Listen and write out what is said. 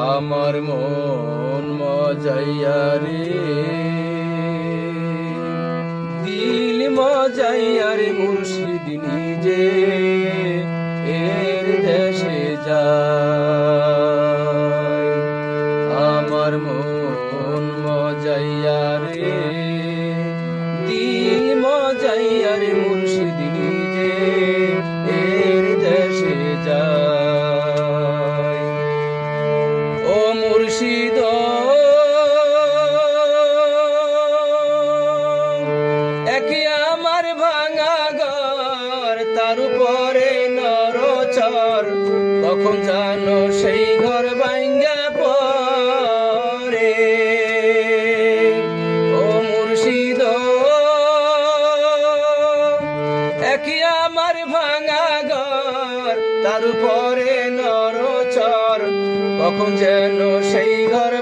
আমার মন মজাইয়া রে, দিল মজাইয়া রে, মুর্শিদ নিজে এর দেশে যায়। আমার মন মজাইয়া রে, দিল মজাইয়া রে, মুর্শিদ নিজে এর দেশে যায়। ও মুর্শিদ একই আমার ভাঙা ঘর, তার উপরে নরচর, কখন জানো সেই ঘর ভাঙ্গা পড়ে। ও মুর্শিদ একই আমার ভাঙা ঘর, তার উপরে নরচর, কখন যেন সেই ঘর